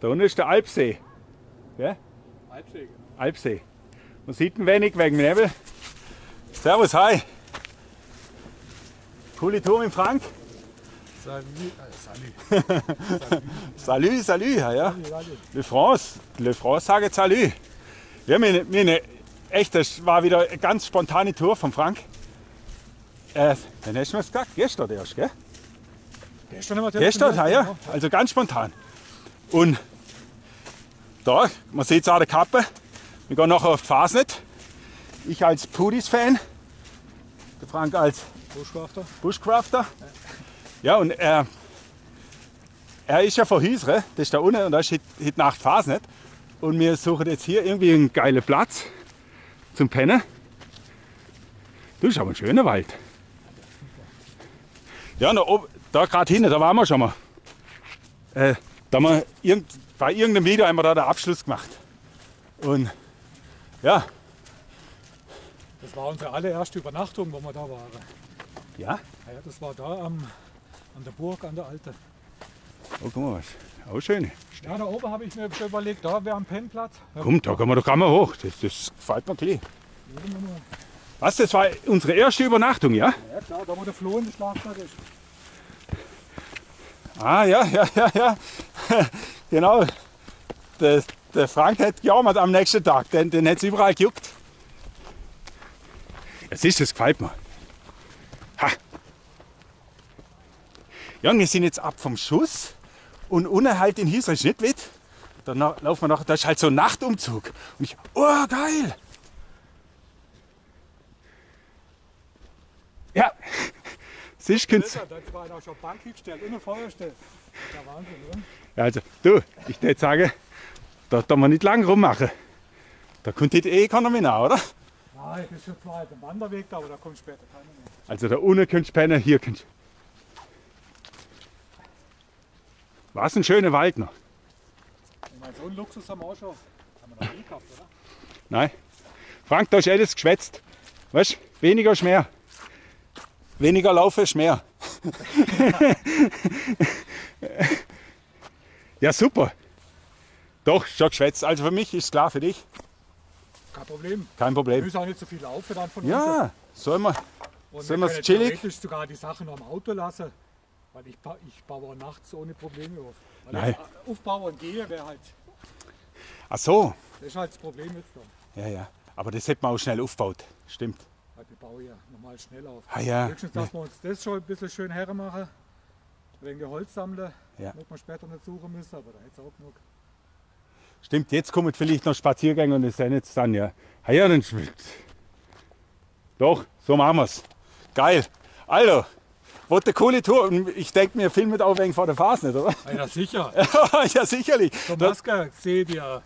Da unten ist der Alpsee. Ja? Alpsee, genau. Alpsee. Man sieht ihn wenig wegen dem Nebel. Servus, hi. Coole Tour mit Frank. Salut, salut, ja. Le France sagt salut. Ja, echt, das war wieder eine ganz spontane Tour von Frank. Wann hast du mir das gesagt? Gestern erst, gell? Gestern, ja. Also ganz spontan. Und da, man sieht es auch der Kappe. Wir gehen nachher auf die Fasnet. Ich als Pudis-Fan. Der Frank als Bushcrafter. Ja, und er ist ja von Hüsre, das ist da unten und da ist heute Nacht Fasnet. Und wir suchen jetzt hier irgendwie einen geilen Platz zum Pennen. Das ist aber ein schöner Wald. Ja, da gerade hinten, da waren wir schon mal. Da haben wir bei irgendeinem Video haben wir da den Abschluss gemacht. Und ja. Das war unsere allererste Übernachtung, wo wir da waren. Ja? Ja, das war da an der Burg, an der Alte. Oh, guck mal, was. Auch schön. Ja, da oben habe ich mir schon überlegt, da wäre ein Pennplatz. Ja. Komm, da können wir doch einmal hoch. Das gefällt mir gleich. Was, das war unsere erste Übernachtung, ja? Ja klar, da wo der Floh in der Schlafplatz ist. Ah, ja. Genau. Der Frank hat gejammert am nächsten Tag, den hat es überall gejuckt. Das gefällt mir. Ha. Ja, und wir sind jetzt ab vom Schuss und unten halt in Hüsre ist nicht weit. Dann laufen wir noch, da ist halt so ein Nachtumzug. Und ich, oh geil! Ja, siehst du, Da war auch schon Bank hingestellt und eine Feuerstelle. Der Wahnsinn, oder? Ja, also, du, ich würde sagen, da darf man nicht lang rummachen. Da kommt jetzt keiner mehr nach, oder? Nein, das ist schon zwar ein Wanderweg da, aber da kommt später keiner mehr. Also da unten könnt ihr pennen, hier könnt ihr. Was ein schöner Wald noch. Ich meine, so einen Luxus haben wir auch schon. Haben wir noch nie gehabt, oder? Nein. Frank, da ist alles geschwätzt. Weißt du, weniger ist mehr. Weniger laufen ist mehr. Ja, super. Doch, schon geschwätzt. Also für mich ist es klar, für dich. Kein Problem. Kein Wir Problem. müssen auch nicht so viel laufen dann von uns. Ja, sollen wir Und sollen wir wir's können chillig? theoretisch sogar die Sachen noch am Auto lassen. Weil ich baue auch nachts ohne Probleme auf. Weil Nein. das Aufbauen und Gehen wäre halt, Ach so. das ist halt das Problem jetzt da. Ja. Aber das hätte man auch schnell aufgebaut. Stimmt. Weil wir bauen ja normal schnell auf. Ah ja. Höchstens, dass wir uns das schon ein bisschen schön hermachen. Wegen der Holzsammler. Ja. Wird man später nicht suchen müssen, aber da hätte es auch genug. Stimmt, jetzt kommen vielleicht noch Spaziergänge und das sind jetzt dann ja. Ah ja, dann doch, so machen wir's. Geil. Also, was eine coole Tour. Und ich denke, wir filmen auch wegen vor der Fasnet, oder? Ja, sicher. Ja, sicherlich. So Maske seht ihr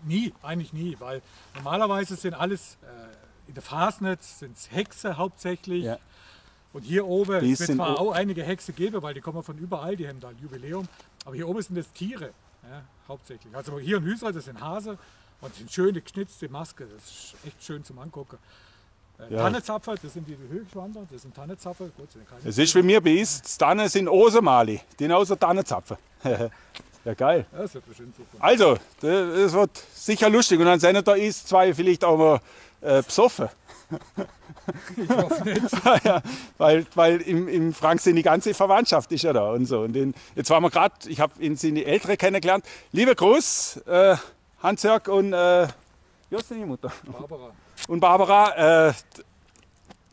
nie, eigentlich nie, weil normalerweise sind alles in der Fasnet sind Hexe hauptsächlich. Ja. Und hier oben, Die es wird sind zwar auch einige Hexe geben, weil die kommen von überall, die haben da ein Jubiläum, aber hier oben sind das Tiere, ja, hauptsächlich. Also hier in Hüsra, das sind Hase und das sind schöne geschnitzte Maske, das ist echt schön zum Angucken. Ja. Tannezapfer, das sind die Höchstwander, das sind Tannezapfer. Gut, sind keine Es ist wie mir bei uns, die Tannen sind Osemali, die sind außer Tannenzapfen. Ja, geil. Ja, das wird bestimmt super. Also, das wird sicher lustig. Und dann sind da ist zwei vielleicht auch mal besoffen. Ich hoffe nicht. Ja, weil im Frank sind die ganze Verwandtschaft ist ja da und so. Und jetzt waren wir gerade, ich habe ihn sind die Ältere kennengelernt. Lieber Gruß, Hans-Jörg und wie heißt denn die Mutter? Barbara. Und Barbara.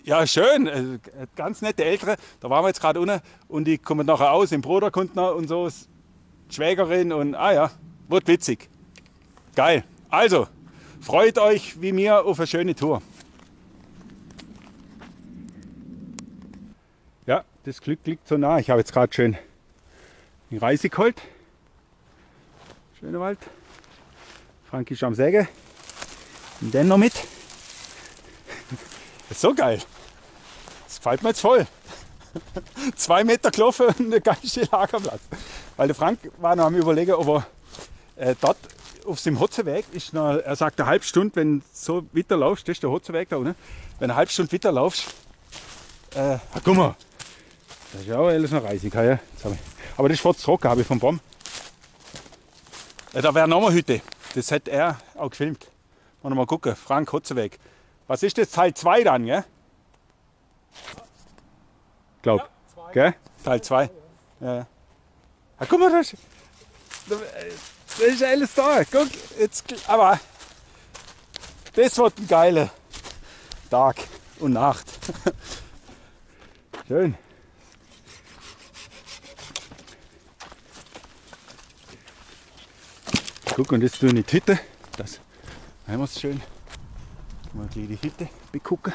Ja, schön, ganz nette Ältere. Da waren wir jetzt gerade unten und die kommen nachher aus, im Bruder kommt noch und so, die Schwägerin und ja, wird witzig. Geil. Also, freut euch wie mir auf eine schöne Tour. Ja, das Glück liegt so nah. Ich habe jetzt gerade schön die Reise geholt. Schöner Wald. Frank ist am Säge. Und den noch mit. Das ist so geil. Das gefällt mir jetzt voll. 2 Meter gelaufen und ein geilster Lagerplatz. Weil der Frank war noch am Überlegen, ob er dort auf dem Hotzeweg ist noch, er sagt eine halbe Stunde, wenn so weiter laufst, das ist der Hotzeweg da unten, wenn eine halbe Stunde weiter laufst, guck mal, das ist ja auch alles noch reisig. Ja. Aber das ist fast trocken, habe ich vom Baum. Da wäre noch eine Hütte. Das hätte er auch gefilmt. Mal gucken. Frank Hotzeweg. Was ist das? Teil 2 dann, gell? Glaub. Ja, Gell? Teil 2. Ja. Ja. Ah, guck mal, das ist alles da. Guck, jetzt, aber das wird ein geiler Tag und Nacht. Schön. Guck, und jetzt tun die Hütte. Das haben wir es schön. Mal die Hütte begucken.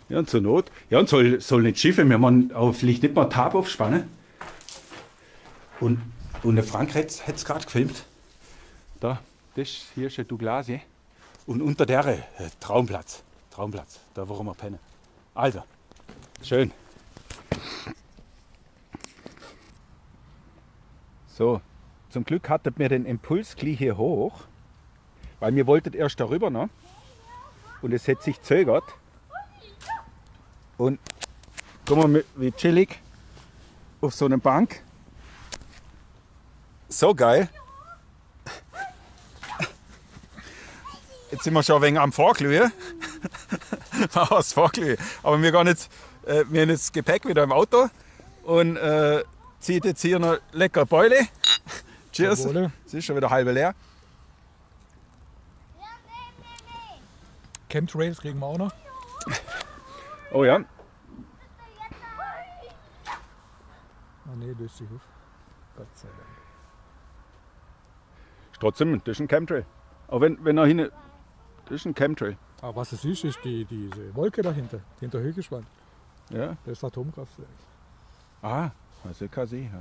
Ja, und zur Not. Ja, und soll nicht schiffen. Wir machen aber vielleicht nicht mal Tab aufspannen. Und der Frank hat es gerade gefilmt. Da, das hier ist ein Douglasie. Und unter der Traumplatz. Traumplatz, da wo wir pennen. Also, schön. So, zum Glück hattet mir den Impuls gleich hier hoch, weil wir wollten erst darüber noch. Und es hat sich zögert. Und guck mal, wie chillig auf so einer Bank. So geil. Jetzt sind wir schon ein wenig am Vorglühen. Aber wir haben jetzt das Gepäck wieder im Auto und zieht jetzt hier noch lecker Beule. Cheers. Es ist schon wieder halb leer. Chemtrails kriegen wir auch noch. Oh ja. Oh ne, löst sich auf. Gott sei Dank. Trotzdem, das ist ein Chemtrail. Aber wenn er hinten. Das ist ein Chemtrail. Aber was es ist diese Wolke dahinter, hinter Höchstwand. Ja. Das ist Atomkraftwerk. Ah, also kann sie. Ja.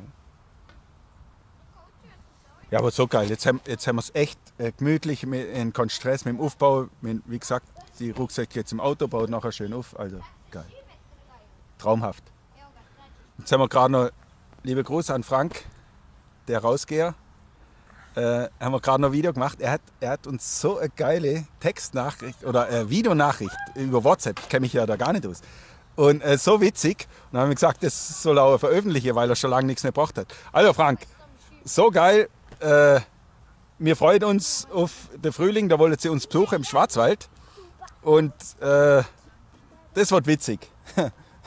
Ja, aber so geil. Jetzt haben wir es echt gemütlich, kein Stress mit dem Aufbau. Wie gesagt, die Rucksäcke jetzt im Auto, baut nachher schön auf. Also geil. Traumhaft. Jetzt haben wir gerade noch, liebe Gruß an Frank, der Rausgeher. Haben wir gerade noch ein Video gemacht. Er hat uns so eine geile Textnachricht oder Videonachricht über WhatsApp. Ich kenne mich ja da gar nicht aus. Und so witzig. Und dann haben wir gesagt, das soll er auch veröffentlichen, weil er schon lange nichts mehr gebracht hat. Also Frank, so geil. Wir freuen uns auf den Frühling. Da wollen sie uns besuchen im Schwarzwald. Und das wird witzig.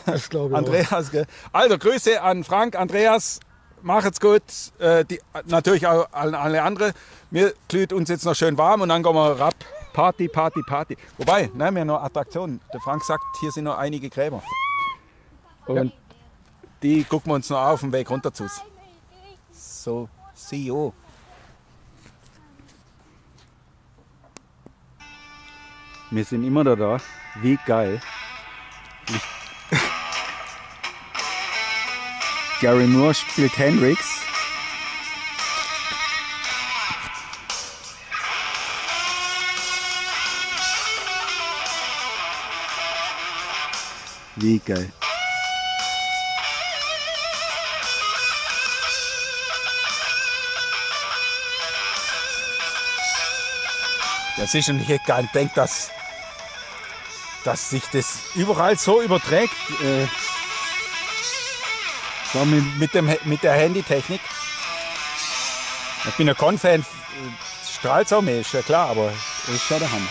Das glaube ich Andreas, gell? Also Grüße an Frank, Andreas. Macht's gut, natürlich auch alle anderen. Wir glüht uns jetzt noch schön warm und dann gehen wir rap. Party, Party, Party. Wobei, ne, wir haben noch Attraktionen. Der Frank sagt, hier sind noch einige Gräber. Und die gucken wir uns noch auf dem Weg runter zu. So, see you. Wir sind immer da. Wie geil. Gary Moore spielt Hendrix. Wie geil. Das ist und ich hätte gar nicht gedacht, dass sich das überall so überträgt. So mit der Handytechnik. Ich bin ein Con-Fan, strahlt es auch mehr, ist ja klar, aber das ist schon der Hammer.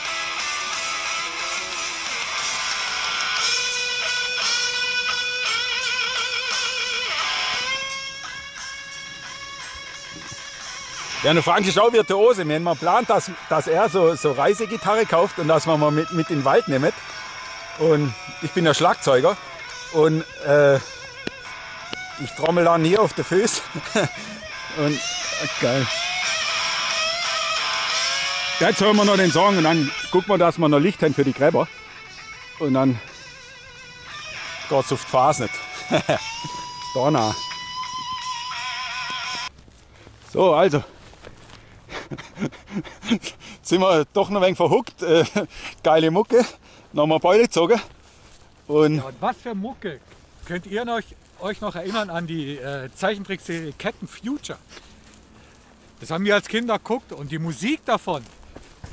Ja, der Frank ist auch Virtuose. Wir haben mal geplant, dass er so Reisegitarre kauft und dass wir mal mit in den Wald nehmen. Und ich bin der Schlagzeuger und ich trommel dann hier auf den Füßen. Und geil. Jetzt hören wir noch den Song und dann gucken wir, dass wir noch Licht haben für die Gräber. Und dann geht's auf die Phase nicht. Da so, also. Jetzt sind wir doch noch ein wenig verhuckt. Geile Mucke. Nochmal Beule gezogen. Und ja, und was für Mucke. Könnt ihr euch noch erinnern an die Zeichentrickserie Captain Future? Das haben wir als Kinder geguckt und die Musik davon,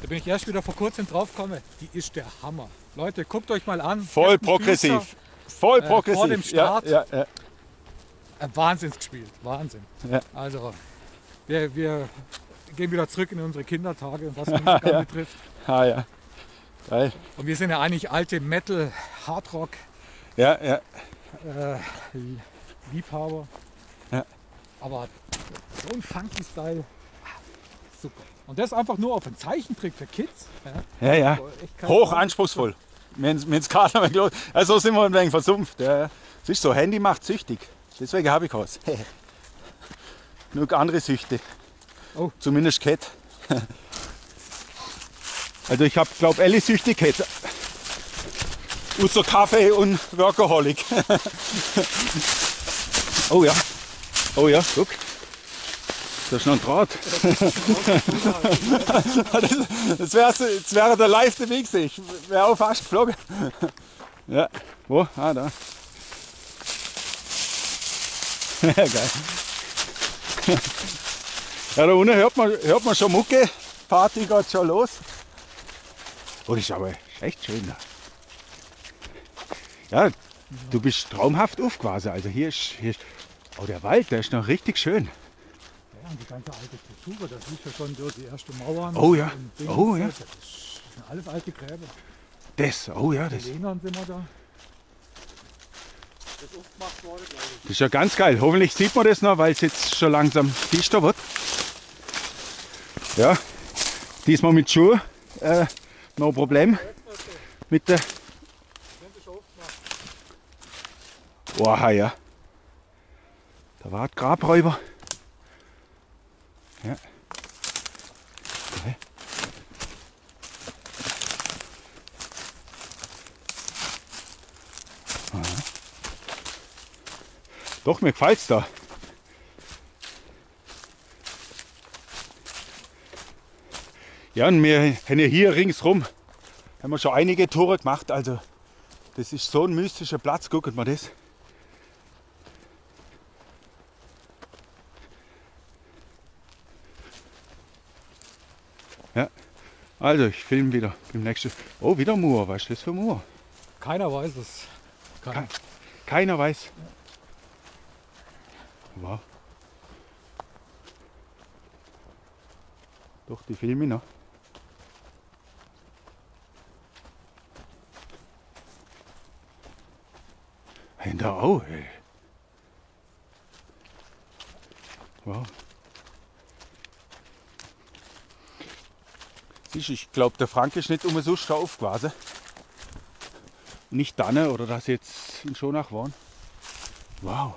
da bin ich erst wieder vor kurzem drauf gekommen, die ist der Hammer. Leute, guckt euch mal an. Voll progressiv. Voll progressiv. Vor dem Start. Ja. Wahnsinns gespielt, Wahnsinn. Ja. Also wir gehen wieder zurück in unsere Kindertage, was Musiker Ja. betrifft. Ah ja, geil. Und wir sind ja eigentlich alte Metal, Hardrock Ja, ja. Liebhaber. Ja. Aber so ein funky Style, super. Und das einfach nur auf einen Zeichentrick für Kids. Ja, ja. Echt kein Hoch Plan. anspruchsvoll. Wir haben es gerade mal gelohnt. Also sind wir ein wenig versumpft. Ja. Es ist so, Handy macht süchtig. Deswegen habe ich was. Genug andere Süchte. Oh. Zumindest Cat. Also ich habe, glaube ich, alle Süchte Cat. Außer Kaffee und Workaholic. Oh ja. Oh ja, guck. Da ist noch ein Draht. Das wäre der live dabei gewesen. Ich wäre auch fast geflogen. Ja, wo? Ah, da. Geil. Ja, da unten hört man schon Mucke. Party geht schon los. Oh, das ist aber echt schön da. Ja, du bist traumhaft aufgewachsen. Also hier ist oh, der Wald, der ist noch richtig schön. Ja, und die ganze alte Kultur, das liegt ja schon durch die erste Mauer. Oh ja, und oh ja. Das sind alles alte Gräber. Oh ja, das Lehnern sind wir da. Das ist aufgemacht worden, glaube ich. ist ja ganz geil. Hoffentlich sieht man das noch, weil es jetzt schon langsam dichter wird. Ja, diesmal mit Schuhe, no Problem. Mit der. Oha, ja. Da war ein Grabräuber. Ja. Okay. Aha. Doch, mir gefällt's da. Ja, und wir haben ja hier ringsrum haben wir schon einige Tore gemacht. Also das ist so ein mystischer Platz, guckt mal das. Ja, also ich filme wieder im nächsten. Oh, wieder Moor, was ist das für Moor? Keiner weiß es. Keiner weiß. Wow. Doch, die filme ich noch. In der Au, ey. Wow. Siehst du, ich glaube, der Frank ist nicht umsonst da aufgewachsen. Nicht dann, oder dass sie jetzt in Schonach waren. Wow.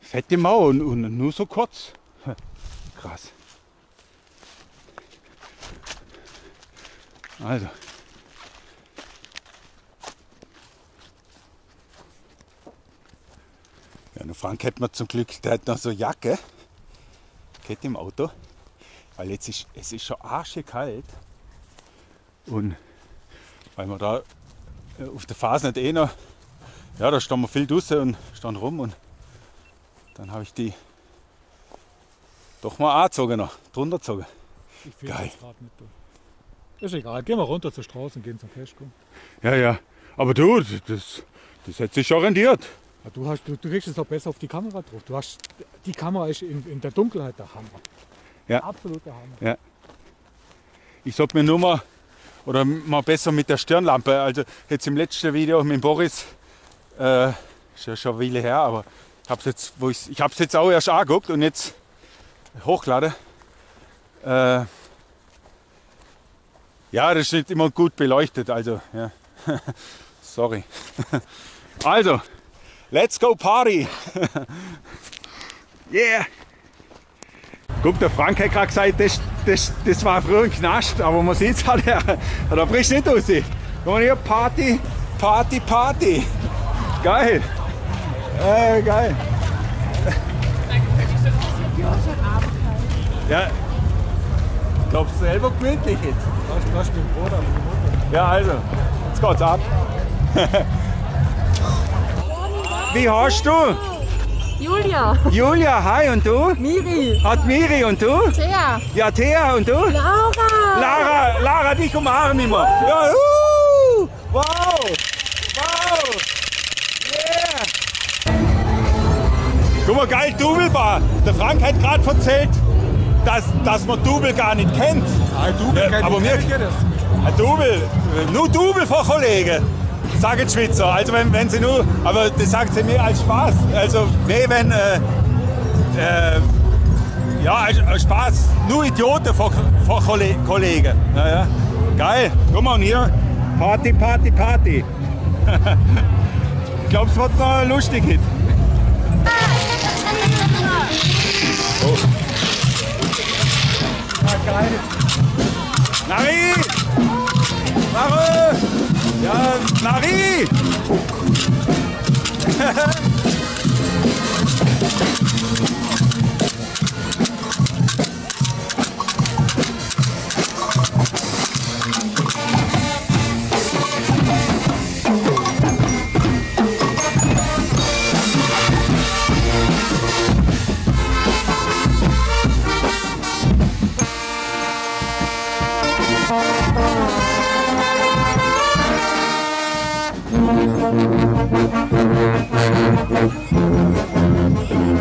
Fette Mauer und nur so kurz. Krass. Also. Ja, der Frank hat mir zum Glück, der hat noch so eine Jacke. Geht im Auto. Weil jetzt es ist schon arschkalt. Und weil wir da auf der Phase nicht noch, ja, da standen wir viel draußen und standen rum und dann habe ich die doch mal angezogen noch, drunter gezogen. Ich filme Geil. das gerade nicht. Du. Ist egal, gehen wir runter zur Straße und gehen zum Cashco. Ja, ja. Aber du, das hat sich schon rendiert. Ja, du kriegst es auch besser auf die Kamera drauf. Die Kamera ist in der Dunkelheit der Hammer. Ja. Absoluter Hammer. Ja. Ich sollte mir nur mal, oder mal besser mit der Stirnlampe, also jetzt im letzten Video mit Boris, ist ja schon eine Weile her, aber ich habe es jetzt auch erst angeguckt und jetzt hochgeladen. Ja, das ist nicht immer gut beleuchtet, also ja. Sorry. Also, let's go party! Yeah! Guck, der Frank hat gerade gesagt, das war früher ein Knast, aber man sieht es halt, da bricht nicht aus. Guck mal hier, Party, Party, Party. Geil. Geil. Ja, ich glaube selber gemütlich jetzt. Da ist mein Bruder und die Mutter. Ja, also, jetzt geht's ab. Wie heißt du? Julia, Julia, hi, und du? Miri, Hat Miri, und du? Thea, Ja, Thea, und du? Laura. Lara, dich umarmen immer. Ja, wow, wow, yeah. Guck mal, geil, Double-Bar. Der Frank hat gerade erzählt, dass man Double gar nicht kennt. Double kennt aber ich das. Ein Double, nur Double von Kollegen, sagen die Schweizer. Also wenn sie nur, aber das sagt sie mir als Spaß. Also nee, wenn, ja, als Spaß, nur Idioten von Kollegen. Ja. Geil, guck mal, und hier, Party, Party, Party. Ich glaube, es wird noch lustig heute. Oh. Ja, geil. Nari! Mare! Ja, Nari!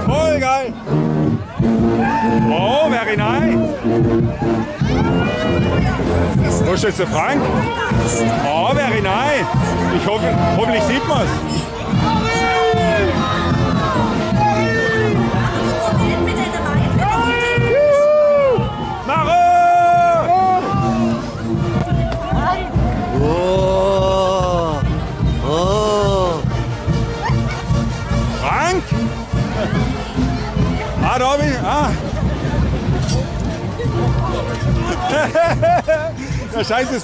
Voll geil! Oh, very nice! Wo ist jetzt der Frank? Oh, very nice! Hoffentlich sieht man es. Ja, scheiße,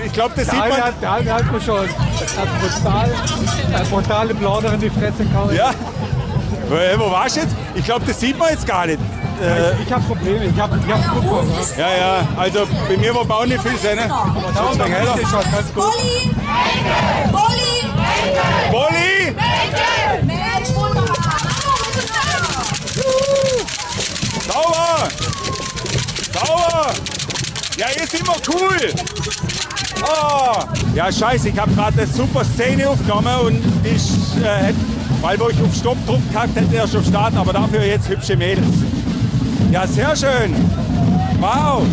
ich glaube, das sieht man. Der eine hat mir schon brutale Plauder in die Fresse gehauen. Ja. Wo warst du jetzt? Ich glaube, das sieht man jetzt gar nicht. Ich habe Probleme, ich hab Kupfer. Ja, also bei mir war Bau nicht viel sein. Ne? Da ist es schon ganz gut. Bolli! Sauber! Sauber! Ja, ist immer cool! Oh. Ja, scheiße, ich habe gerade eine super Szene aufgenommen und ich weil wo ich auf Stopp gedrückt habe, hätte er schon starten, aber dafür jetzt hübsche Mädels. Ja, sehr schön! Wow!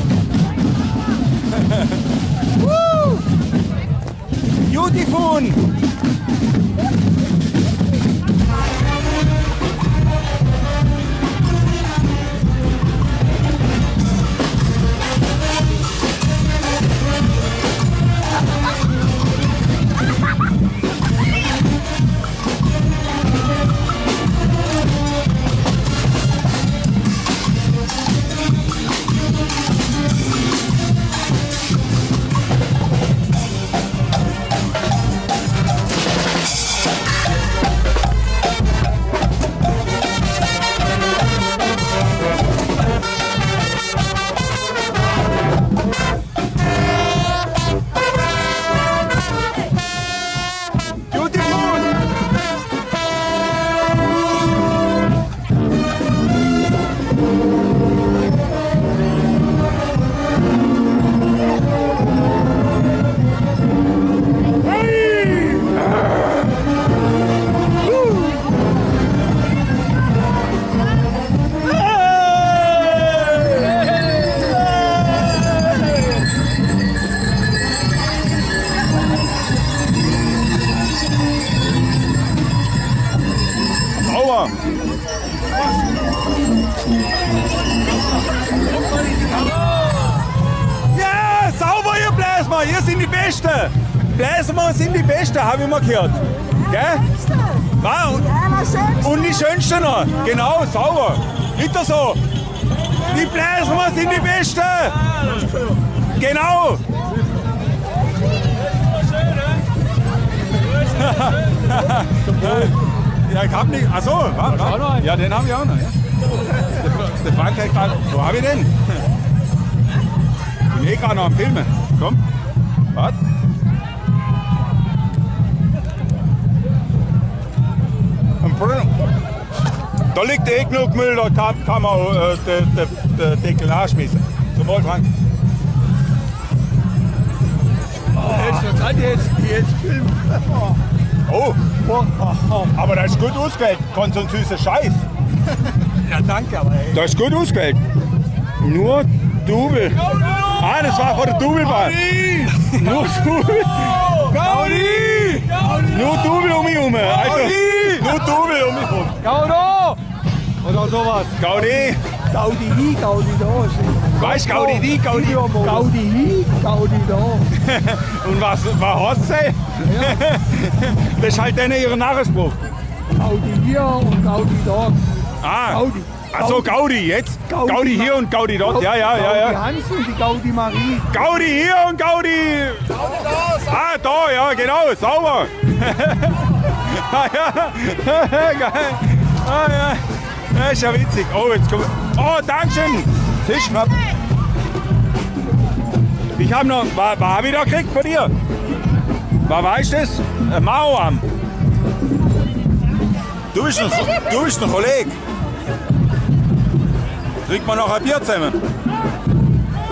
Beautiful! Ja, sauber, ihr Bläser, ihr sind die Besten. Bläser sind die Besten, habe ich mal gehört. Gell? Ja, und die Schönsten noch. Genau, sauber. Wieder so. Die Bläser sind die Besten. Genau. Ja, ich hab nicht. Achso, ja, den habe ich auch noch. Ja. Der Frank hat gerade. Wo habe ich den? Ich bin gerade noch am Filmen. Komm. Warte. Da liegt genug Müll, da kann man den Deckel anschmeißen. Zum Wohl, Frank. Jetzt filmen. Oh, aber das ist gut ausgewählt. Kommt so ein süßer Scheiß. Ja, danke, aber ey. Das ist gut ausgewählt. Nur Double. Ah, das war von der Doublebahn. Nur Double. Gaudi! Nur Double um mich herum. Also, nur Double um mich herum. Gaudo! Oder sowas. Gaudi. Gaudi hier, Gaudi da. Weißt du, Gaudi die, Gaudi. Gaudi hier, Gaudi da. Und was heißt das? Das ist halt denen ihr Nachspruch. Gaudi hier und Gaudi da. Ah, Gaudi. achso, Gaudi jetzt. Gaudi. Gaudi hier und Gaudi dort. Ja, ja, ja, Gaudi ja. Hans und die Gaudi Marie. Gaudi hier und Gaudi. Ah, da, ja, genau, sauber. Ah, ja. Geil. Ah, ja. Das ist ja witzig. Oh, jetzt kommt. Oh, Dankeschön. Fischknapp. Ich habe noch. Was habe ich da gekriegt von dir? Was weißt du das? Mauam. Du bist ein Kollege. Trinkt man noch ein Bier zusammen?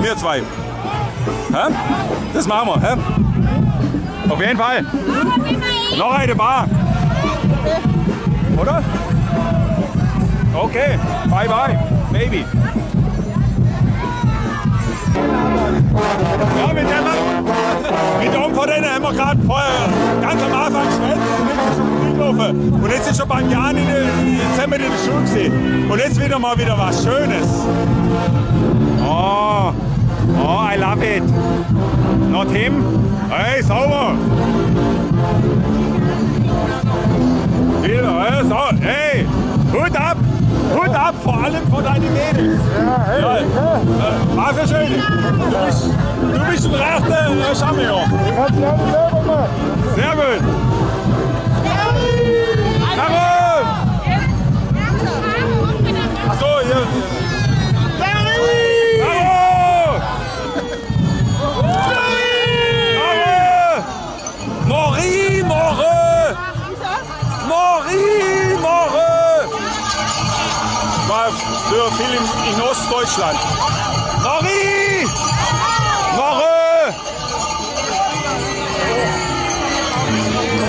Wir zwei. Hä? Das machen wir. Hä? Auf jeden Fall. Noch eine Bar. Oder? Okay. Bye bye, baby. Ja, mit dem von denen haben wir gerade vorher ganz am Anfang geschwätzt und jetzt ist schon gelaufen. Und jetzt ist schon beim Jan jetzt haben wir in der Schule gesehen. Und jetzt wieder mal wieder was Schönes. Oh, I love it. Not him. Hey, sauber. Wieder, hey, so. Hey, Hut ab. Hut ab, vor allem vor deinen Mädels. Ja, war so schön. Du bist ein rechter Champion. Sehr gut. Bravo! Achso, hier. Bravo! Marie, war für viel in Ostdeutschland. Marie!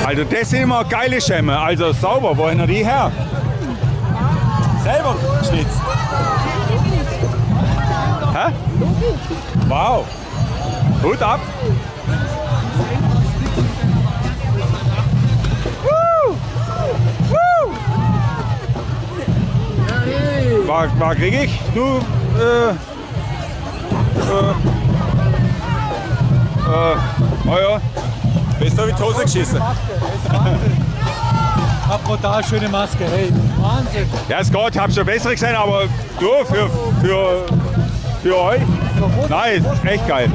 Also das sind immer geile Schämme, also sauber, wo haben die her? Selber geschnitzt. Hä? Wow. Hut ab. Was krieg ich? Du, oh ja. Bist du wie die Hose geschissen? Hab brutal schöne Maske, hey. Wahnsinn. Ja, es geht, hab schon bessere gesehen, aber du, für euch? Nein, ist echt geil.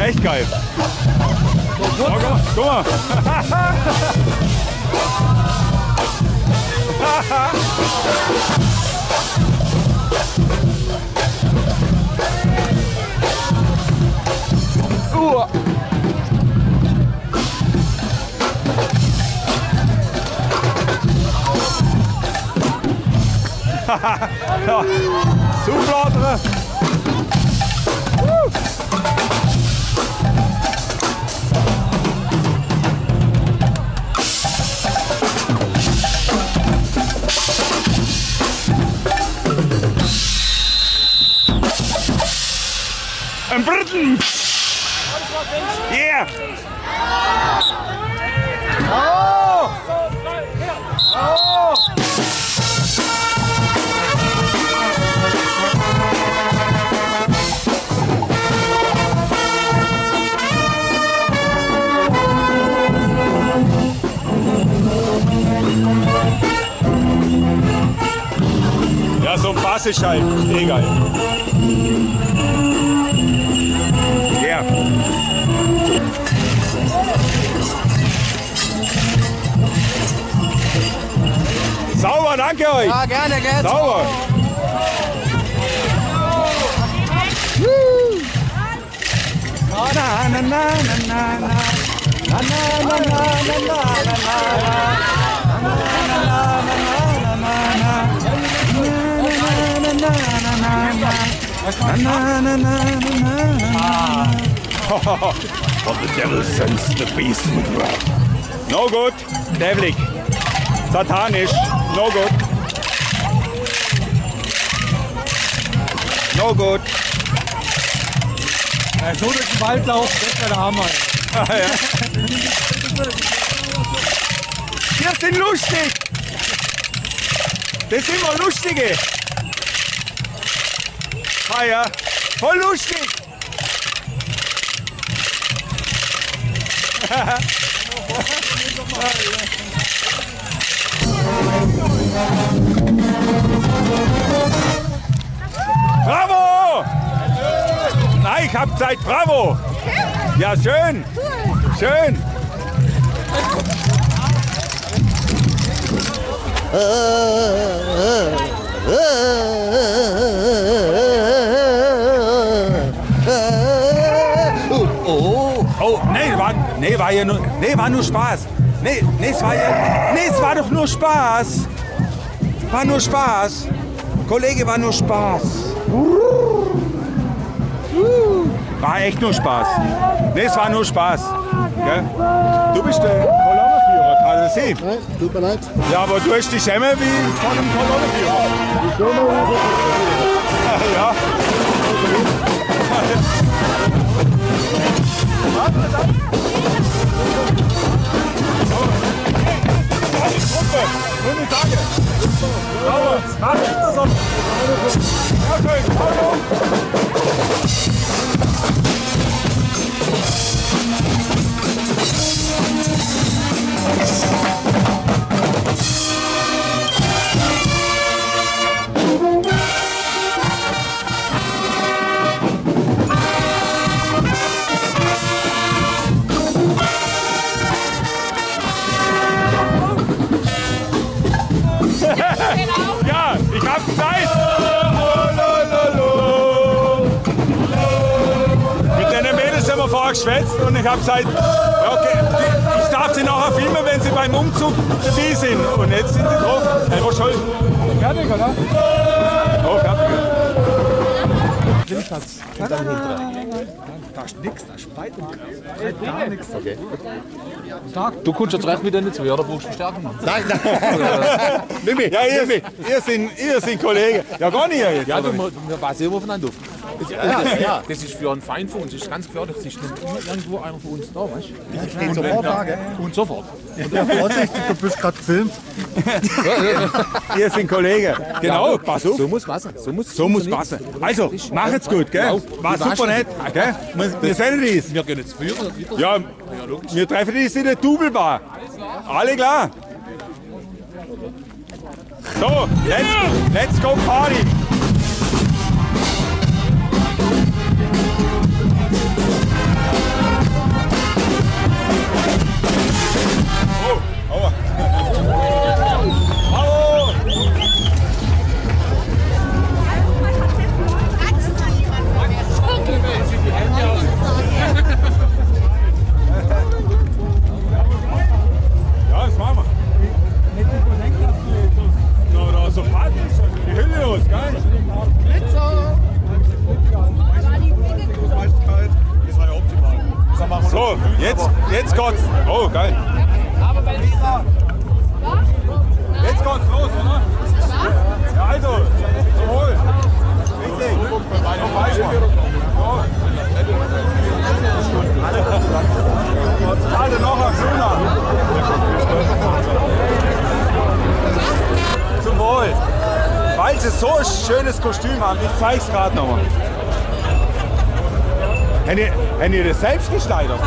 Echt geil. Guck mal. Zubladeren. Ein Briten! Yeah! Oh! Oh! Ja, so ein Bass ist halt egal. Ja. Sauber, danke euch. Ja, gerne, gerne. Sauber. But the devil sends the beast with wrath. No good, devilic, satanisch, no good. No gut. So durch den Wald laufen, das wäre der Hammer. Ah, ja. Wir sind lustig. Das sind immer Lustige. Ah ja, voll lustig. Bravo! Nein, ich hab Zeit, bravo! Ja, schön! Schön! Oh, war nur Spaß. Es war doch nur Spaß. War nur Spaß. Kollege, war nur Spaß. War echt nur Spaß. Es war nur Spaß. Gell? Du bist der Kolonnenführer, kann ich sehen. Nein, tut mir leid. Ja, aber du hast die Schemme wie von einem Kolonnenführer. Ja. Runde Tage. Sauber. Mach ich das auf. Ja, schön. Hallo. Ja, ich hab Zeit. Mit den Mädels haben wir vorher geschwätzt und ich hab Zeit. Ja, okay, ich darf sie nachher filmen, wenn sie beim Umzug dabei sind. Und jetzt sind sie drauf. Hey, was soll? Fertig, oder? Oh, fertig. Da ist nichts, da ist weit und gar nichts. Okay. Du kommst jetzt recht wieder nicht zu, oder brauchst du Verstärkung? Nein, Mimi, ja, ihr sind Kollegen. Ja, gar nicht jetzt. Ja, wir passen immer aufeinander auf. ja. Das ist für einen Feind von uns, das ist ganz gefährlich. Das ist nicht immer irgendwo einer von uns da, weißt du? Ich stehe sofort da, gell? Und sofort. Ja, Vorsicht, du bist gerade gefilmt. Ihr sind Kollegen. Genau, pass auf. So muss passen. So muss passen. Also, macht's gut, gell? War super nett, gell? Wir sehen dies. Wir gehen jetzt führen. Ja, wir treffen uns in der Doublbar. Alle klar? So, let's go party. Oh, aua. Hallo. Ja, das machen wir. Da so Party, die Hülle los, geil. So, jetzt geht's. Oh, geil. Jetzt geht's los, oder? Ja, also, zum Wohl. Richtig. Noch weiter. Alle noch am Schöner. Zum Wohl. Weil sie so ein schönes Kostüm haben. Ich zeig's gerade nochmal. Haben ihr das selbst gestaltet?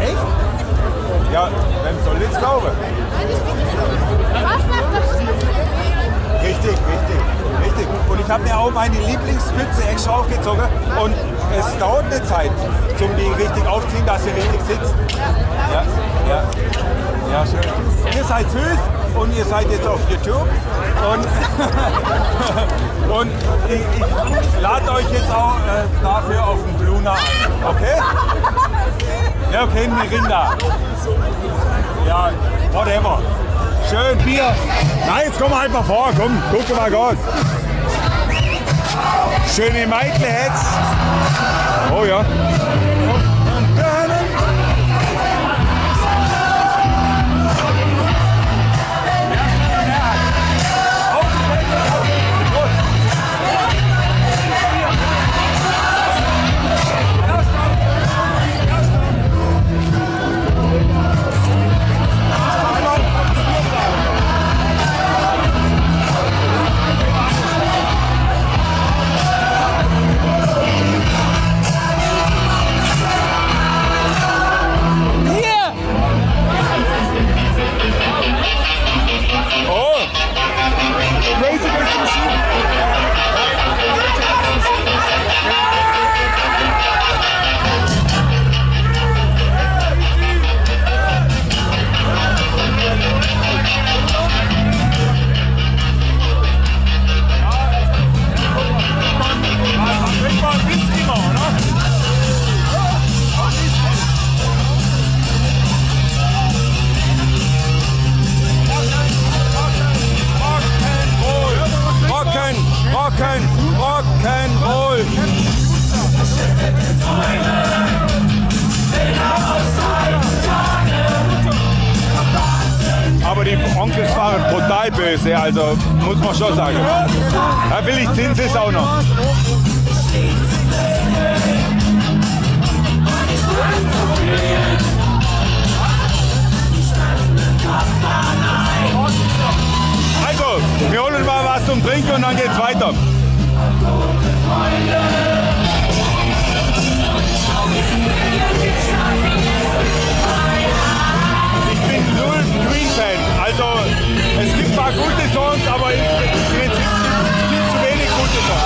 Echt? Ja, wem soll jetzt glauben? Richtig. Und ich habe mir auch meine Lieblingsmütze extra aufgezogen. Und es dauert eine Zeit, um die richtig aufzuziehen, dass sie richtig sitzt. Ja, schön. Ihr seid süß und ihr seid jetzt auf YouTube. Und ich lade euch jetzt auch dafür auf den Bluna ein. Okay? Ja, okay, Mirinda. Ja, whatever. Schön Bier. Nein, jetzt komm halt mal vor. Komm, guck mal Gott. Schöne Meidle jetzt. Oh ja. dabei böse, also muss man schon sagen. Ja, billig Zins ist auch noch. Also, wir holen mal was zum Trinken und dann geht's weiter. Ich bin null Queen-Fan, also es gibt ein paar gute Songs, aber im Prinzip viel zu wenig gute Songs.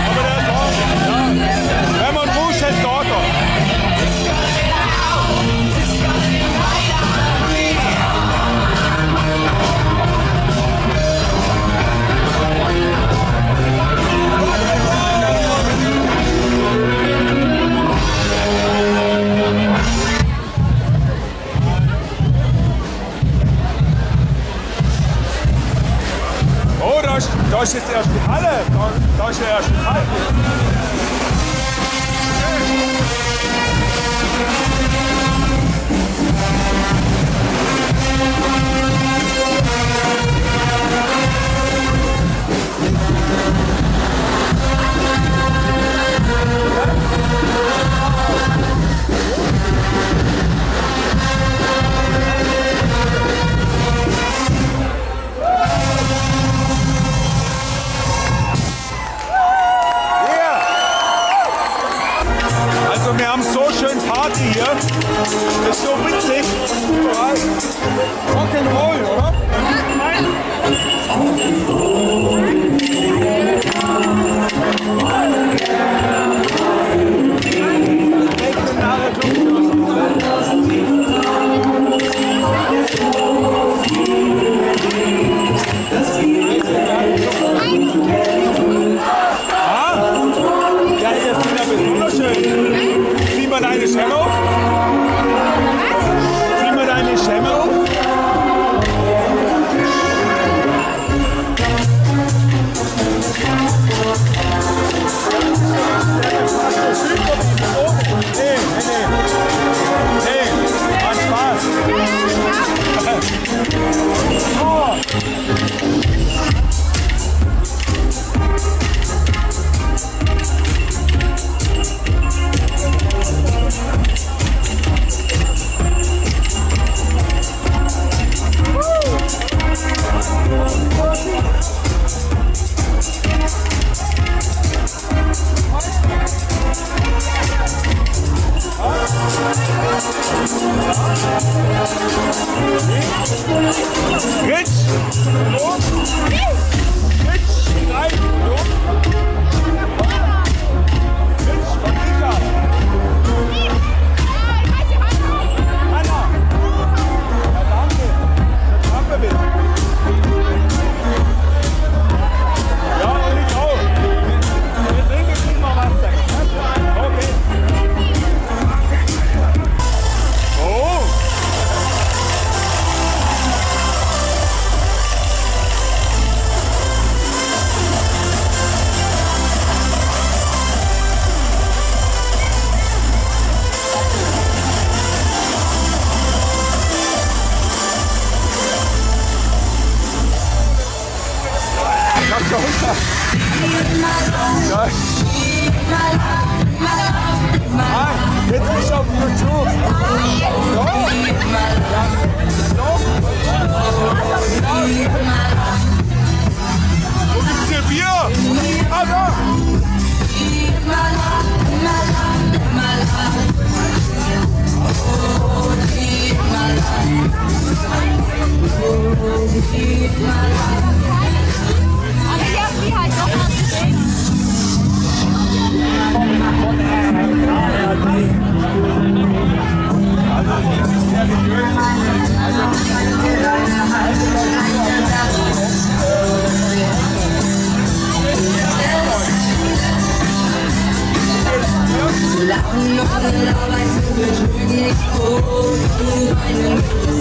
Aber der Song, ja, wenn man Rouge hat, dort. Oh, da ist jetzt erst die Halle. Da ist der erste Teil. Also wir haben so schön Party hier. Das ist so witzig. Rock'n'Roll, oder? Ja, hier ist wieder besonders schön. Sieh mal deine Schemme auf. Sieh mal deine Schemme auf. Nee, macht Spaß. Oh. Rich! Rich! Rein! Rich, von Lisa! Hanna! Ja, danke! Der Trampe will! Ja, und ich auch! Wir trinken nicht mal was sein. Okay! Oh! Ich hab's da runter. Nein, jetzt nicht auf YouTube. Doch. Wo gibt's hier Bier? Ah, da. Aber ich hab die halt noch mal gesehen.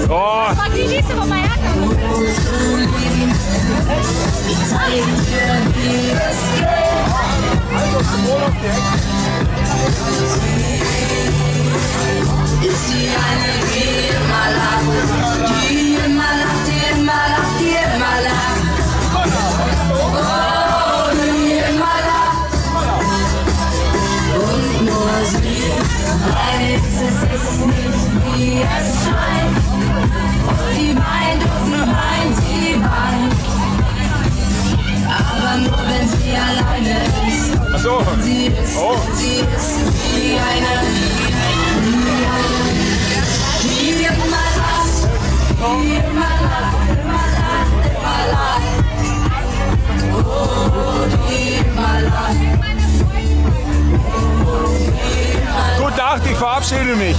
Oh, Aber die liest du von meiner Herkunft. Ist die eine Geh mal ab, Ach so. Oh. Gute Nacht, ich verabschiede mich.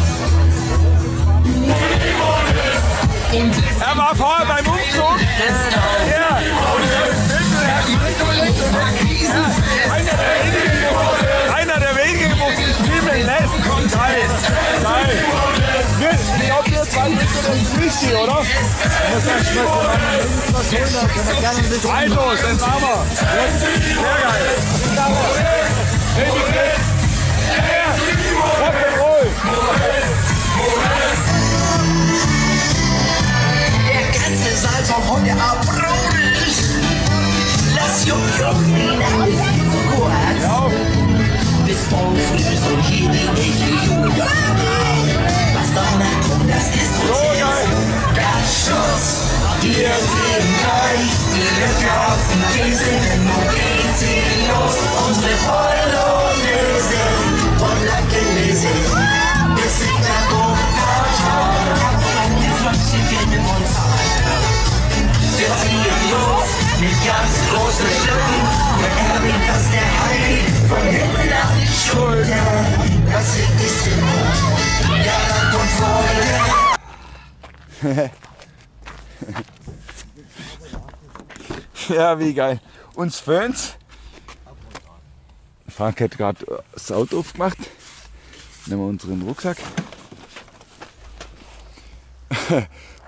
Er war vorher beim Umzug. Ja. Einer der wenigen, wo sich schwimmen lässt. Geil. Geil. Ich glaube, wir zwei sind das wichtig, oder? Also, das machen wir. Sehr geil. Rock'n'Roll. Der ganze Saal vom Hunde abbrodelt. Lass Jucken ja. Bis morgen früh so hier die echte Jugend. Was danach kommt, das ist so geil. Ganz Schuss. Wir sehen gleich ihre Kaufen. Die sind und gehen sie los. Unsere Polonaise und Lackenlese. Wir sind nach oben. Die Flöckchen gehen in uns an. Wir ziehen los mit ganz großen Schritten. Der Erwin, das der Heil von hinten auf die Schulter. Das ist der Mut. Ja, dann kommt Freude. Ja, wie geil. Uns Föhns. Frank hat gerade das Auto aufgemacht. Nehmen wir unseren Rucksack.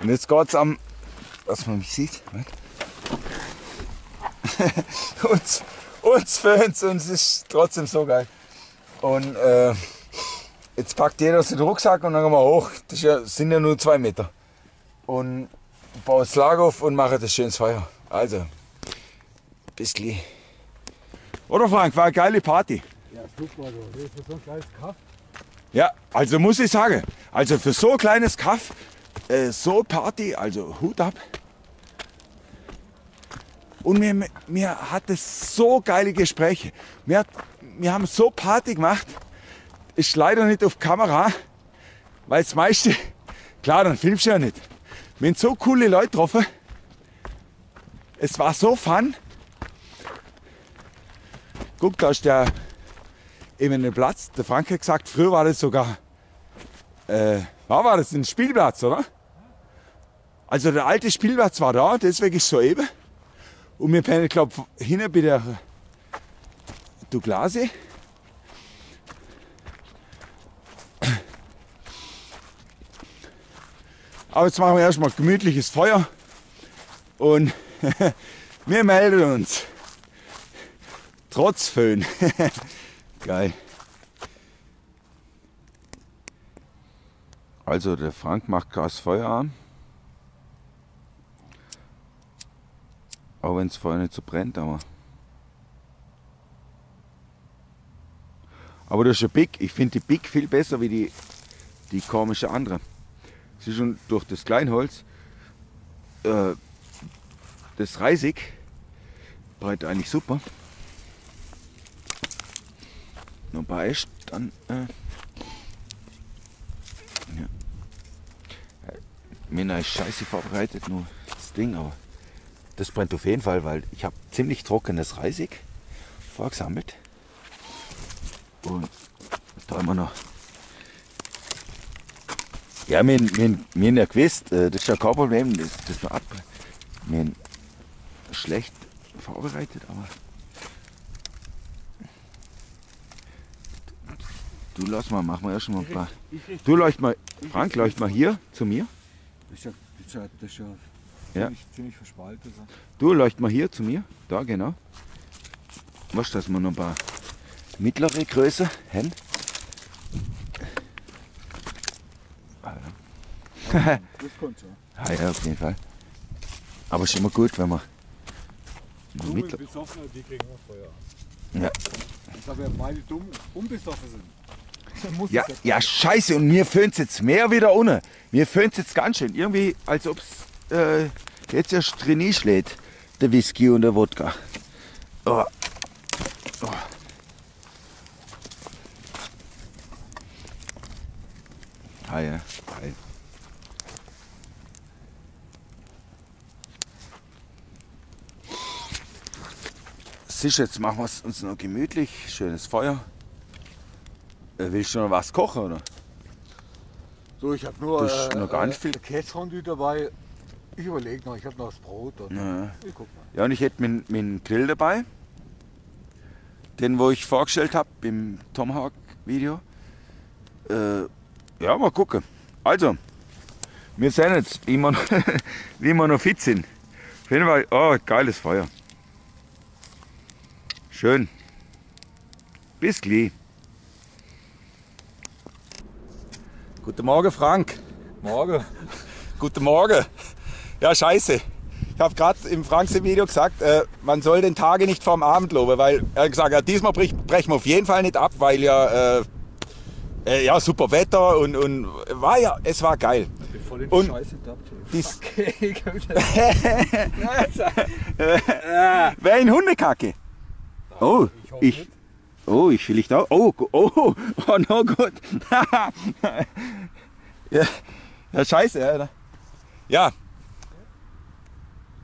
Und jetzt geht es am, dass man mich sieht. uns Föhns, und es ist trotzdem so geil. Und jetzt packt jeder den Rucksack und dann gehen wir hoch. Das sind ja nur 2 Meter. Und baue das Lager auf und mache das schönes Feuer. Also, bis gleich. Oder Frank, war eine geile Party. Ja, super. Das ist für so ein kleines Kaff. Ja, also muss ich sagen, also für so ein kleines Kaff, so Party, also Hut ab. Und mir hatte so geile Gespräche. Wir haben so Party gemacht, ist leider nicht auf Kamera, weil das meiste, klar, dann filmst du ja nicht. Wir haben so coole Leute getroffen. Es war so fun. Guck, da ist der eben ein Platz. Der Frank hat gesagt, früher war das sogar, war das ein Spielplatz, oder? Also der alte Spielplatz war da, deswegen ist es so eben. Und wir pennen, glaube ich, hinten bei der Douglase. Aber jetzt machen wir erstmal gemütliches Feuer und wir melden uns. Trotz Föhn. Geil. Also der Frank macht gerade das Feuer an. Auch wenn es vorher nicht so brennt, aber das ist ja Big. Ich finde die Big viel besser wie die komische andere. Sie ist schon durch das Kleinholz, das Reisig, brennt eigentlich super. Noch ein paar Äste dann. Ja. Mina ist scheiße vorbereitet, nur das Ding, aber das brennt auf jeden Fall, weil ich habe ziemlich trockenes Reisig vorgesammelt. Und da haben wir noch. Ja, wir haben ja gewusst, das ist ja kein Problem, das noch ab. Wir haben schlecht vorbereitet, aber. Du lass mal, mach mal erst mal ein paar. Du leucht mal, Frank, leucht mal hier zu mir. Das ist Ja. ziemlich verspaltet. Du leucht mal hier zu mir, da genau. Was, dass wir noch ein paar mittlere Größe haben. Das kommt schon. Ah, ja, auf jeden Fall. Aber ist immer gut, wenn man Dumme mittler. Besoffene, die kriegen wir Feuer. Ja. Ich sage, wenn beide dumm unbesoffen sind, dann muss Ja, es ja, scheiße, und mir föhnt jetzt mehr wieder ohne. Mir föhnt jetzt ganz schön. Irgendwie, als ob es jetzt erst drin schlägt, der Whisky und der Wodka. Oh. Ah ja, geil. Sicher, jetzt machen wir es uns noch gemütlich. Schönes Feuer. Willst du noch was kochen, oder? So, ich habe nur, Das ist noch gar nicht viel. Käsefondue dabei. Ich überlege noch, ich habe noch das Brot. Und Ja. Ich guck mal. Ja, und ich hätte meinen Grill dabei. Den, wo ich vorgestellt habe im Tomahawk-Video. Ja, mal gucken. Also, wir sehen jetzt, wie wir noch fit sind. Auf jeden Fall, oh, geiles Feuer. Schön. Bis gleich. Guten Morgen, Frank. Morgen. Guten Morgen. Ja, scheiße. Ich habe gerade im Franks Video gesagt, man soll den Tage nicht vorm Abend loben, weil er hat gesagt, ja, diesmal brechen wir auf jeden Fall nicht ab, weil ja, ja super Wetter und war ja, es war geil. Ich bin voll in Und- die Scheiße getappt. Dies, Okay, wer in Hundekacke? Oh, ich vielleicht auch. Oh, no gut. ja, scheiße, Alter. Ja,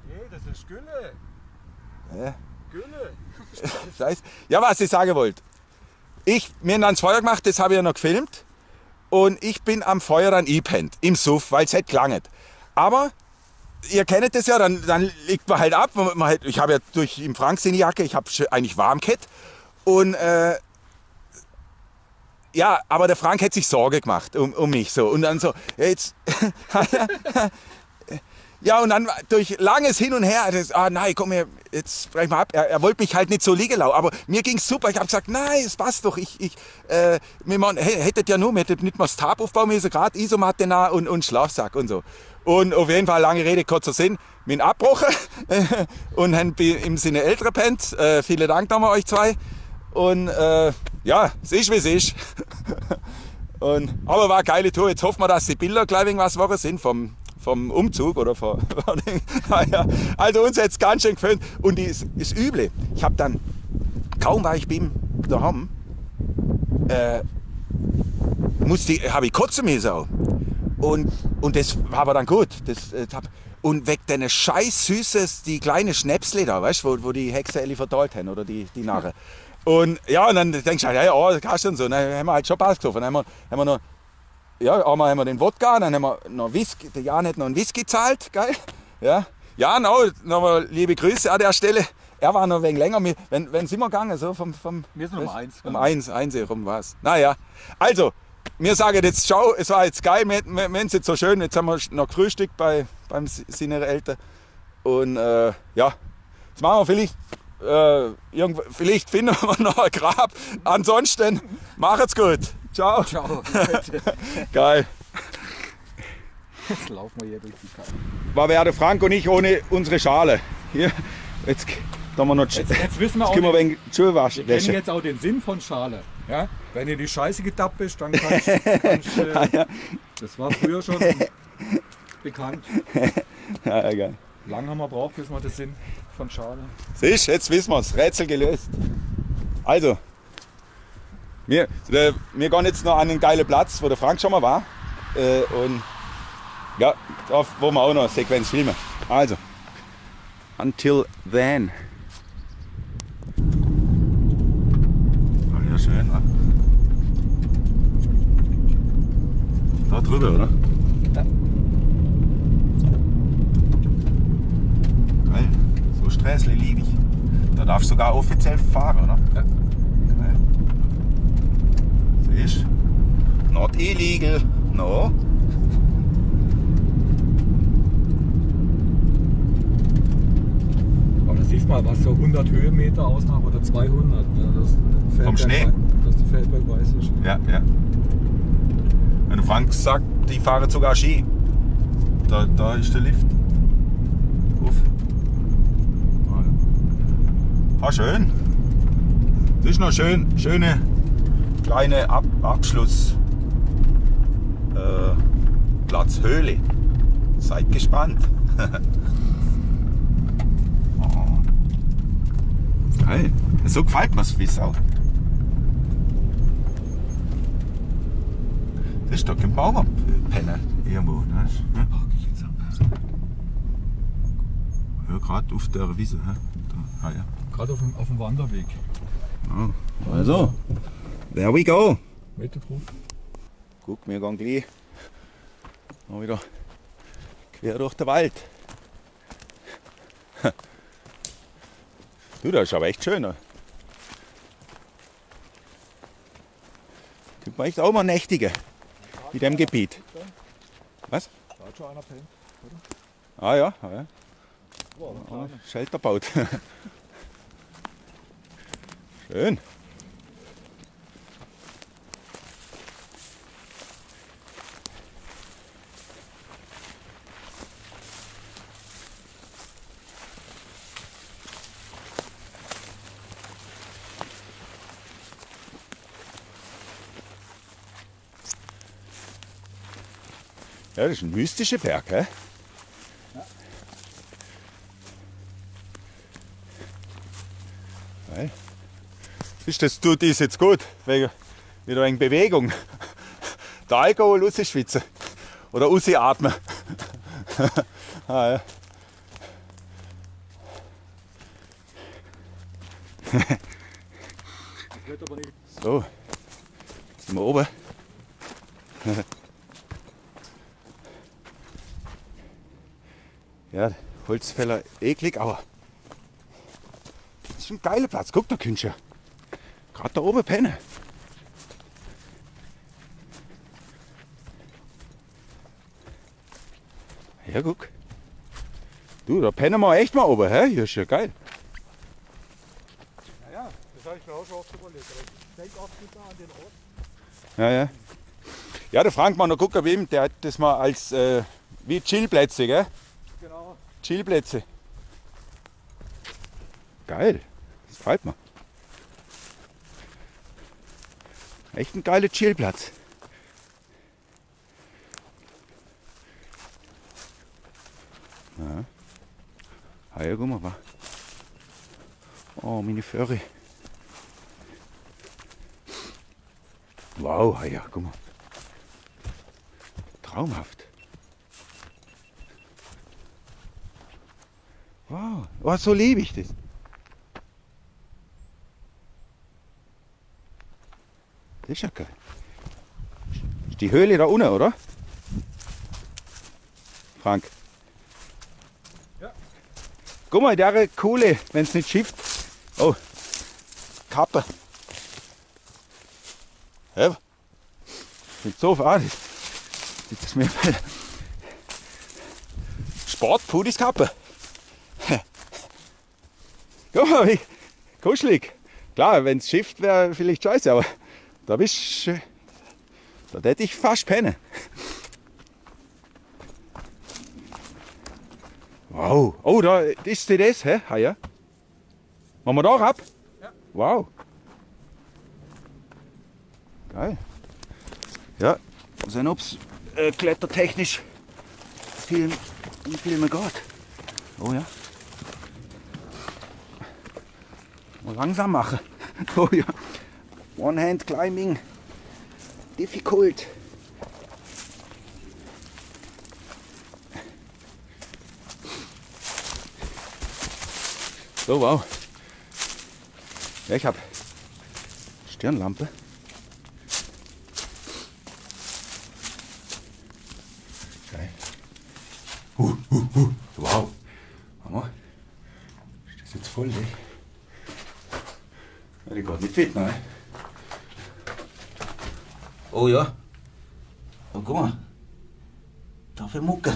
Nee, das ist Gülle. Ja. Gülle. Scheiße. Ja, was ich sagen wollte. Wir haben dann das Feuer gemacht, das habe ich ja noch gefilmt. Und ich bin am Feuer dann eingepennt, im Suff, weil es hätte gelangt. Aber ihr kennt das ja, dann liegt man halt ab. Ich habe ja durch im Frank seine Jacke, ich habe eigentlich warm gehabt. Und ja, aber der Frank hätte sich Sorge gemacht um mich so. Und dann so, jetzt. Ja, und dann durch langes Hin und Her, nein, komm her, jetzt brechen wir ab. Er wollte mich halt nicht so liegen lassen, aber mir ging es super. Ich habe gesagt, nein, es passt doch. Wir hättet ja nur, wir hättet nicht mal das Tab aufbauen müssen, gerade Isomatte nah und Schlafsack und so. Und auf jeden Fall, lange Rede, kurzer Sinn, bin abgebrochen und haben im Sinne ältere pennt. Vielen Dank nochmal euch zwei. Und ja, es ist wie es ist. Aber war eine geile Tour. Jetzt hoffen wir, dass die Bilder gleich irgendwas Woche sind vom Umzug oder also uns jetzt ganz schön gefällt. Und das Üble, ich habe dann, kaum war ich beim daheim, habe ich kotzen müssen auch. Und das war aber dann gut. Und weg deine scheiß Süßes, die kleine Schnäpsle da, weißt du, wo die Hexe Elli verteilt haben oder die Narre. Und ja, und dann denkst du halt, ja, das kannst du und so. Dann haben wir halt schon Spaß getroffen. Dann haben wir noch, ja, einmal haben wir den Wodka, dann haben wir noch Whisky. Der Jan hat noch einen Whisky gezahlt, geil. Ja, Jan auch, nochmal liebe Grüße an der Stelle. Er war noch ein wenig länger. Wenn sind wir gegangen? So Wir sind um 1. Um 1 rum war es. Naja, also, wir sagen jetzt, schau, es war jetzt geil, wir haben es jetzt so schön. Jetzt haben wir noch gefrühstückt beim seiner Eltern. Und ja, jetzt machen wir vielleicht finden wir noch ein Grab. Ansonsten, macht's gut. Ciao. Ciao. Geil. Jetzt laufen wir hier durch die Karte. War wäre Frank und ich ohne unsere Schale. Hier, jetzt da wir noch Jetzt wissen wir auch, können wir wir wegen Schuhwasch. kennen jetzt auch den Sinn von Schale. Ja? Wenn ihr die Scheiße getappt bist, dann kannst das war früher schon bekannt. Ja, egal. Lang haben wir braucht, bis wir den Sinn von Schale. Siehst, jetzt wissen wir es. Rätsel gelöst. Also, wir gehen jetzt noch an einen geilen Platz, wo der Frank schon mal war. Und ja, da wo wir auch noch eine Sequenz filmen. Also, until then. Ja, schön, wa? Da drüber, oder? Ja. Geil. So Sträßle liebe ich. Da darfst du sogar offiziell fahren, oder? Ja. Geil. Siehst du? Not illegal. No. Aber da siehst du mal, was so 100 Höhenmeter ausmacht oder 200. Ne? Vom Schnee? Dass die Feldberg weiß ist. Ja, ja. Wenn Frank sagt, die fahren sogar Ski. Da ist der Lift. Uff. Ah, schön. Das ist noch schöne kleine Abschluss. Platzhöhle. Seid gespannt. Oh. Geil. So gefällt mir es wie Sau. Das ist doch kein Bauernpenner irgendwo. Ne? Ja, gerade auf der Wiese. Da, ja. Gerade auf dem Wanderweg. Also, there we go. Meter drauf. Guck, wir gehen gleich mal wieder quer durch den Wald. Du, das ist aber echt schön. Ne? Könnte man echt auch mal nächtigen in dem Gebiet. Was? Da hat schon einer pennt. Ah ja, ah, ja. Wow, Shelter baut. Schön. Ja, das ist ein mystischer Berg, hä? Ja. Das tut uns jetzt gut, wegen wieder eine Bewegung. Der Alkohol rausschwitzen oder rausatmen. Ah, ja. So, jetzt sind wir oben. Ja, Holzfäller eklig, aber das ist ein geiler Platz. Guck, da kannst du ja gerade da oben pennen. Ja, guck. Du, da pennen wir echt mal oben, hä? Hier ist ja geil. Ja, das habe ich mir auch schon oft überlegt. Aber ich denke oft nicht mehr an den Ort. Ja, ja. Ja, der Frank mal noch gucken, bei ihm, der hat das mal als wie Chillplätze, gell? Genau. Chillplätze. Geil, das gefällt mir. Echt ein geiler Chillplatz. Ja. Ah ja, guck mal, wa. Oh, meine Föhre. Wow, ah ja, guck mal. Traumhaft. Wow, oh, so liebe ich das. Das ist ja geil. Ist die Höhle da unten, oder? Frank. Ja. Guck mal, der Kuhle, wenn es nicht schifft. Oh, Kappe. Ja. Sieht so aus. Das ist mir Sportpudiskappe. Guck mal, wie kuschelig. Klar, wenn es schifft, wäre vielleicht scheiße, aber da bist da hätte ich fast pennen. Wow, oh, da ist sie das, hä? Ah, ja. Machen wir da ab? Ja. Wow. Geil. Ja, mal sehen, ob es klettertechnisch viel mehr geht. Oh ja. Mal langsam machen. Oh ja. One hand climbing. Difficult. So, wow. Ja, ich habe Stirnlampe. Geil. Wow. Mama. Ist das jetzt voll, ey? Ja, die geht nicht fit, nein. Oh ja. Oh, guck mal. Dafür Mucke.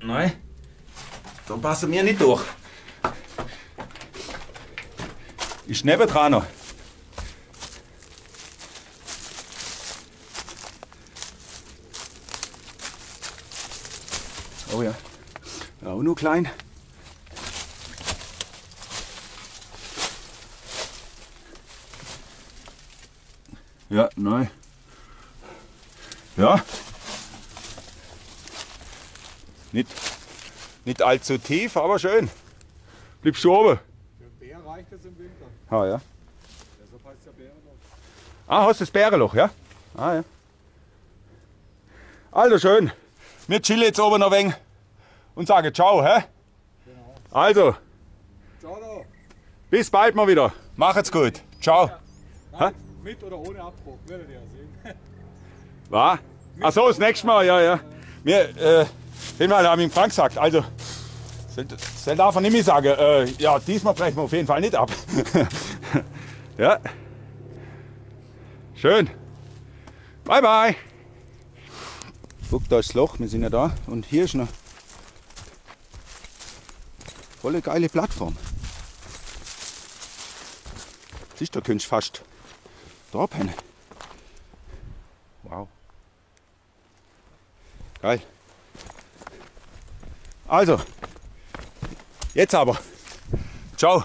Nein. Da passen wir nicht durch. Ist nebendran noch. Oh ja. Auch nur klein. Ja, nein. Ja. Nicht allzu tief, aber schön. Bleibst du oben? Für einen Bär reicht das im Winter. Ah ja. Deshalb heißt es ja Bärenloch. Ah, hast du das Bärenloch, ja? Ah, ja. Also schön. Wir chillen jetzt oben noch ein wenig und sagen ciao, hä? Genau. Also. Ciao da. Bis bald mal wieder. Macht's gut. Ciao. Nein, mit oder ohne Abbruch, werdet ihr ja sehen. Was? Ach so, das nächste Mal, ja, ja. Wir, hinmal haben ihm Frank gesagt, also, soll darf er nicht mehr sagen, ja, diesmal brechen wir auf jeden Fall nicht ab. Ja. Schön. Bye, bye. Guck, da ist das Loch, wir sind ja da. Und hier ist eine volle geile Plattform. Siehst du, da könntest du fast drauf hin. Wow. Geil. Also, jetzt aber. Ciao.